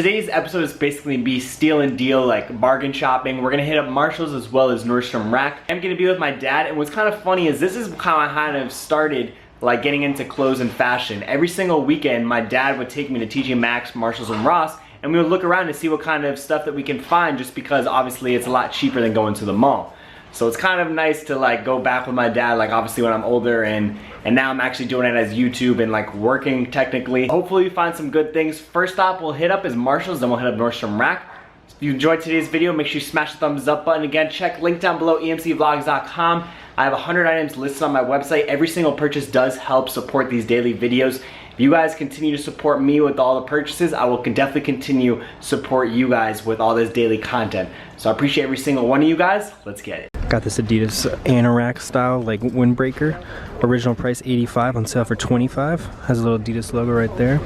today's episode is basically gonna be steal and deal, like bargain shopping. We're gonna hit up Marshall's as well as Nordstrom Rack. I'm gonna be with my dad, and what's kind of funny is this is how I kind of started like getting into clothes and fashion. Every single weekend, my dad would take me to TJ Maxx, Marshalls, and Ross, and we would look around to see what kind of stuff that we can find, just because obviously it's a lot cheaper than going to the mall. So it's kind of nice to like go back with my dad, like obviously when I'm older, and now I'm actually doing it as YouTube and like working technically. Hopefully we find some good things. First stop we'll hit up is Marshall's, then we'll hit up Nordstrom Rack. If you enjoyed today's video, make sure you smash the thumbs up button. Again, check link down below, emcvlogs.com. I have 100 items listed on my website. Every single purchase does help support these daily videos. If you guys continue to support me with all the purchases, I will definitely continue support you guys with all this daily content. So I appreciate every single one of you guys. Let's get it. Got this Adidas anorak style like windbreaker. Original price $85, on sale for $25. Has a little Adidas logo right there.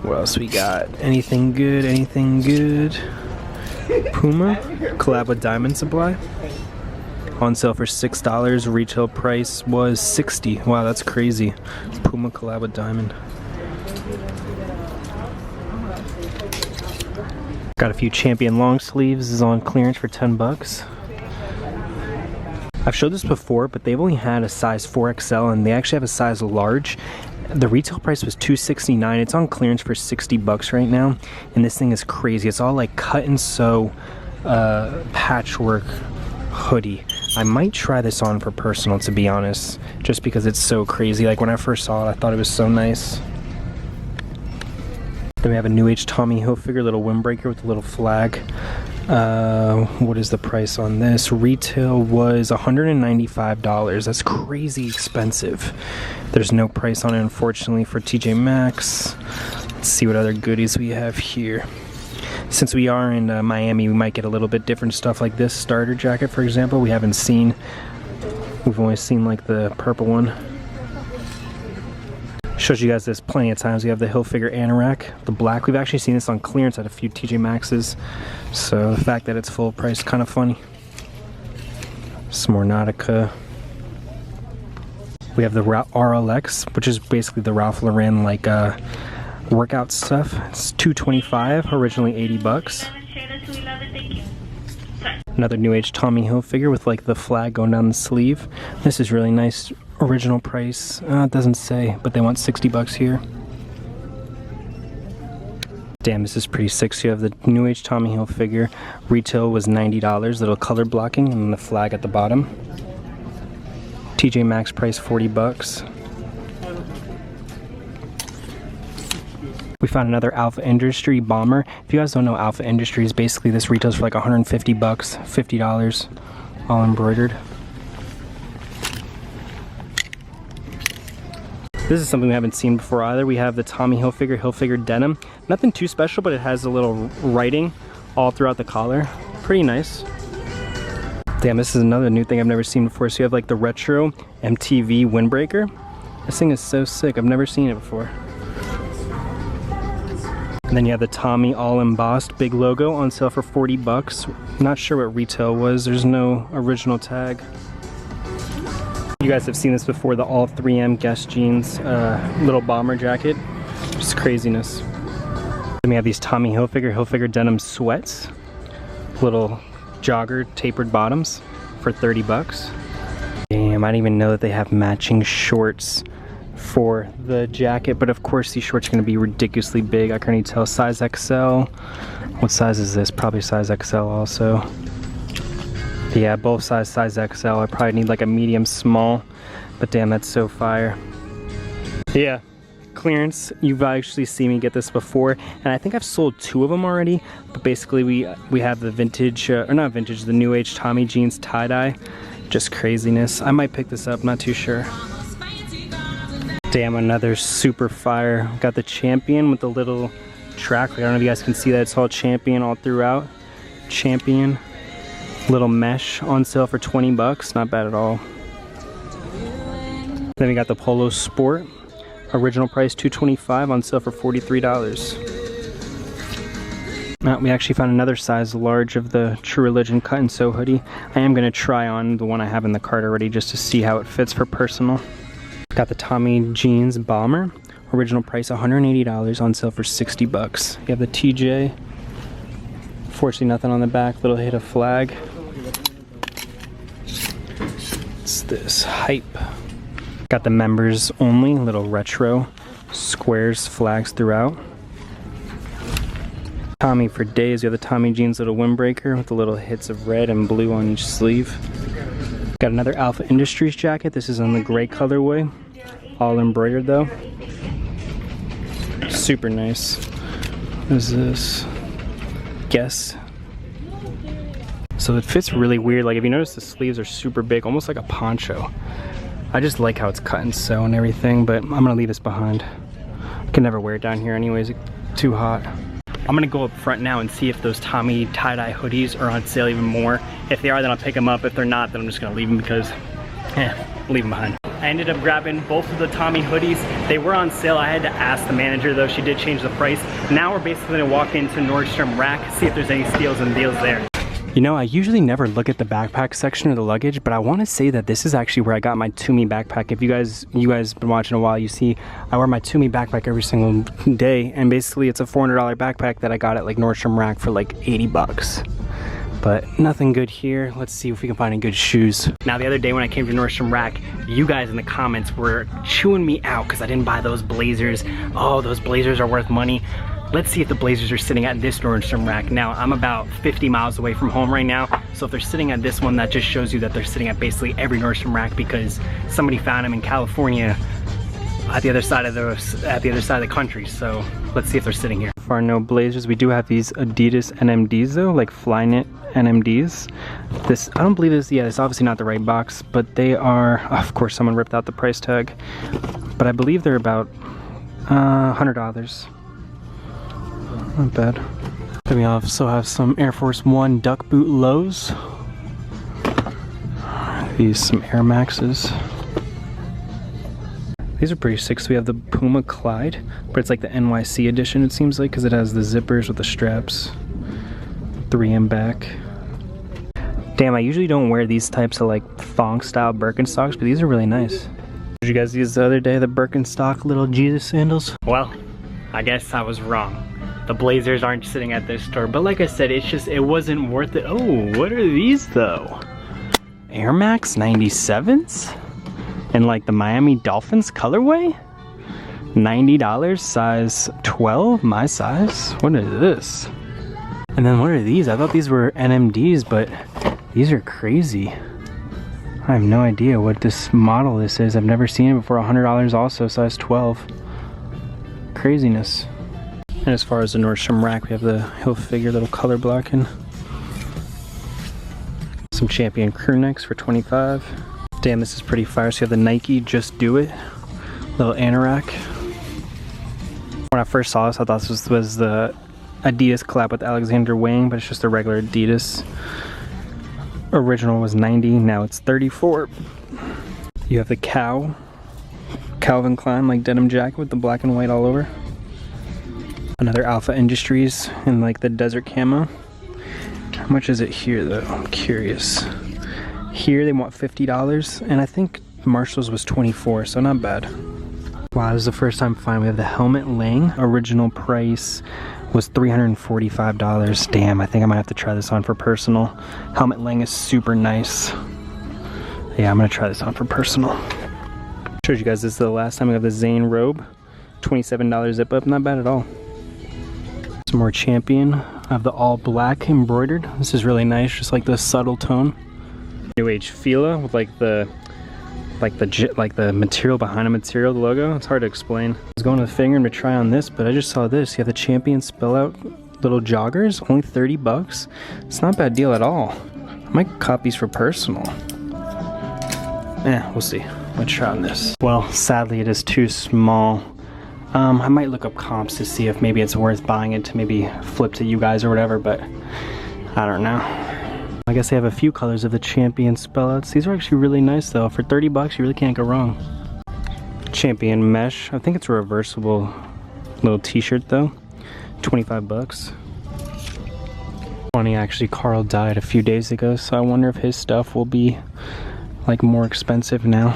What else we got? Anything good? Anything good? Puma collab with Diamond Supply. On sale for $6. Retail price was $60. Wow, that's crazy. Puma collab with Diamond. Got a few Champion long sleeves. This is on clearance for 10 bucks. I've showed this before, but they've only had a size 4XL, and they actually have a size large. The retail price was $269. It's on clearance for 60 bucks right now, and this thing is crazy. It's all like cut and sew patchwork hoodie. I might try this on for personal, to be honest, just because it's so crazy. Like when I first saw it, I thought it was so nice. Then we have a New Age Tommy Hilfiger little windbreaker with a little flag. What is the price on this? Retail was $195. That's crazy expensive. There's no price on it, unfortunately, for TJ Maxx. Let's see what other goodies we have here. Since we are in Miami, we might get a little bit different stuff, like this starter jacket, for example. We've only seen like the purple one. Showed you guys this plenty of times. We have the Hilfiger anorak, the black. We've actually seen this on clearance at a few TJ Maxx's, so the fact that it's full price is kind of funny. Some more Nautica. We have the RLX, which is basically the Ralph Lauren like workout stuff. It's $225, originally 80 bucks. Another New Age Tommy Hilfiger with like the flag going down the sleeve. This is really nice. Original price, it doesn't say, but they want 60 bucks here. Damn, this is pretty sick. So you have the New Age Tommy Hilfiger. Retail was $90, little color blocking, and the flag at the bottom. TJ Maxx price 40 bucks. We found another Alpha Industry bomber. If you guys don't know Alpha Industries, basically this retails for like 150 bucks, $50, all embroidered. This is something we haven't seen before either. We have the Tommy Hilfiger Denim. Nothing too special, but it has a little writing all throughout the collar. Pretty nice. Damn, this is another new thing I've never seen before. So you have like the retro MTV windbreaker. This thing is so sick. I've never seen it before. And then you have the Tommy all embossed big logo, on sale for 40 bucks. Not sure what retail was. There's no original tag. You guys have seen this before, the all 3M Guess jeans little bomber jacket. Just craziness. Then we have these Tommy Hilfiger denim sweats. Little jogger tapered bottoms for 30 bucks. Damn, I didn't even know that they have matching shorts for the jacket, but of course these shorts are going to be ridiculously big. I can already tell. Size XL. What size is this? Probably size XL also. Yeah, both size XL. I probably need like a medium small, but damn, that's so fire. Yeah, clearance. You've actually seen me get this before, and I think I've sold 2 of them already. But basically, we have the vintage, or not vintage, the New Age Tommy jeans tie-dye. Just craziness. I might pick this up. Not too sure. Damn, another super fire. Got the Champion with the little track. I don't know if you guys can see that. It's all Champion all throughout. Champion. Little mesh, on sale for 20 bucks. Not bad at all. Then we got the Polo Sport. Original price $225, on sale for $43. We actually found another size large of the True Religion cut and sew hoodie. I am going to try on the one I have in the cart already just to see how it fits for personal. Got the Tommy jeans bomber. Original price $180, on sale for 60 bucks. You have the TJ. Fortunately, nothing on the back. Little hit of flag. What's this? Hype. Got the members only. Little retro squares, flags throughout. Tommy for days. You have the Tommy jeans little windbreaker with the little hits of red and blue on each sleeve. Got another Alpha Industries jacket. This is on the gray colorway. All embroidered though. Super nice. What is this? Guess. So it fits really weird. Like if you notice the sleeves are super big, almost like a poncho. I just like how it's cut and sew and everything, but I'm gonna leave this behind. I can never wear it down here anyways, it's too hot. I'm gonna go up front now and see if those Tommy tie-dye hoodies are on sale even more. If they are, then I'll pick them up. If they're not, then I'm just gonna leave them because, leave them behind. I ended up grabbing both of the Tommy hoodies. They were on sale. I had to ask the manager though, she did change the price. Now we're basically gonna walk into Nordstrom Rack, see if there's any steals and deals there. You know, I usually never look at the backpack section or the luggage, but I want to say that this is actually where I got my Toomey backpack. If you guys been watching a while, you see I wear my Toomey backpack every single day, and basically it's a $400 backpack that I got at like Nordstrom Rack for like 80 bucks. But nothing good here. Let's see if we can find any good shoes. Now the other day when I came to Nordstrom Rack, you guys in the comments were chewing me out because I didn't buy those blazers. Oh, those blazers are worth money. Let's see if the blazers are sitting at this Nordstrom Rack. Now, I'm about 50 miles away from home right now, so if they're sitting at this one, that just shows you that they're sitting at basically every Nordstrom Rack because somebody found them in California at the other side of the country. So let's see if they're sitting here. So far, no blazers. We do have these Adidas NMDs though, like Flyknit NMDs. This, I don't believe this, yeah, it's obviously not the right box, but they are, of course, someone ripped out the price tag, but I believe they're about $100. Not bad. Then we also have some Air Force One duck boot lows. These some Air Maxes. These are pretty sick. So we have the Puma Clyde, but it's like the NYC edition it seems like because it has the zippers with the straps. 3M back. Damn, I usually don't wear these types of like thong style Birkenstocks, but these are really nice. Did you guys use the other day the Birkenstock little Jesus sandals? Well, I guess I was wrong. The blazers aren't sitting at this store, but like I said, it wasn't worth it. Oh, what are these though? Air Max 97s? And like the Miami Dolphins colorway? $90, size 12, my size? What is this? And then what are these? I thought these were NMDs, but these are crazy. I have no idea what this model this is. I've never seen it before. $100 also, size 12. Craziness. And as far as the Nordstrom Rack, we have the Hilfiger little color blocking. Some Champion crew necks for 25. Damn, this is pretty fire. So you have the Nike Just Do It little anorak. When I first saw this, I thought this was the Adidas collab with Alexander Wang, but it's just a regular Adidas. Original was 90, now it's 34. You have the Calvin Klein like denim jacket with the black and white all over. Another Alpha Industries in like the desert camo. How much is it here though? I'm curious. Here they want $50 and I think Marshall's was 24, so not bad. Wow, this is the first time finding. We have the Helmet Lang. Original price was $345. Damn, I think I might have to try this on for personal. Helmet Lang is super nice. Yeah, I'm gonna try this on for personal. Showed you guys this is the last time. We have the Zane robe. $27 zip up, not bad at all. Some more Champion. I have the all black embroidered. This is really nice, just like the subtle tone. New Age Fila with like the material behind a material, the logo. It's hard to explain. I was going to the finger to try on this, but I just saw this. You have the Champion spell out little joggers, only 30 bucks. It's not a bad deal at all. I might cop these for personal. We'll see. Let's try on this. Well, sadly it is too small. I might look up comps to see if maybe it's worth buying it to maybe flip to you guys or whatever, but I don't know. I guess they have a few colors of the Champion spellouts. These are actually really nice though. For 30 bucks, you really can't go wrong. Champion mesh. I think it's a reversible little t-shirt though. 25 bucks. Funny, actually Carl died a few days ago, so I wonder if his stuff will be like more expensive now.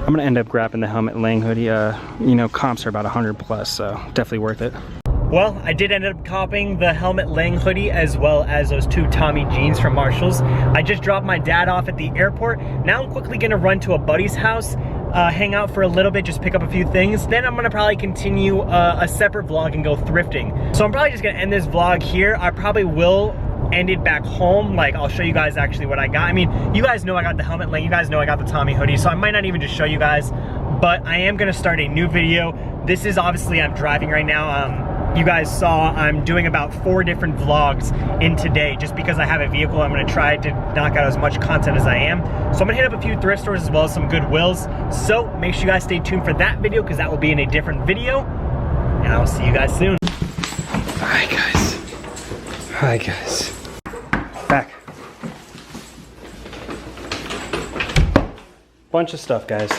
I'm gonna end up grabbing the Helmet Lang hoodie. You know, comps are about 100 plus, so definitely worth it. Well, I did end up copying the Helmet Lang hoodie as well as those 2 Tommy jeans from Marshall's. I just dropped my dad off at the airport. Now I'm quickly gonna run to a buddy's house, hang out for a little bit, just pick up a few things. Then I'm gonna probably continue a separate vlog and go thrifting. So I'm probably just gonna end this vlog here. I probably will end it back home. Like, I'll show you guys actually what I got. I mean, you guys know I got the Helmet Lang, you guys know I got the Tommy hoodie, so I might not even just show you guys, but I am gonna start a new video. This is obviously, I'm driving right now. You guys saw I'm doing about 4 different vlogs in today just because I have a vehicle. I'm gonna try to knock out as much content as I am. So I'm gonna hit up a few thrift stores as well as some Goodwills. So make sure you guys stay tuned for that video because that will be in a different video. And I'll see you guys soon. Hi guys. Hi guys. Back. Bunch of stuff, guys.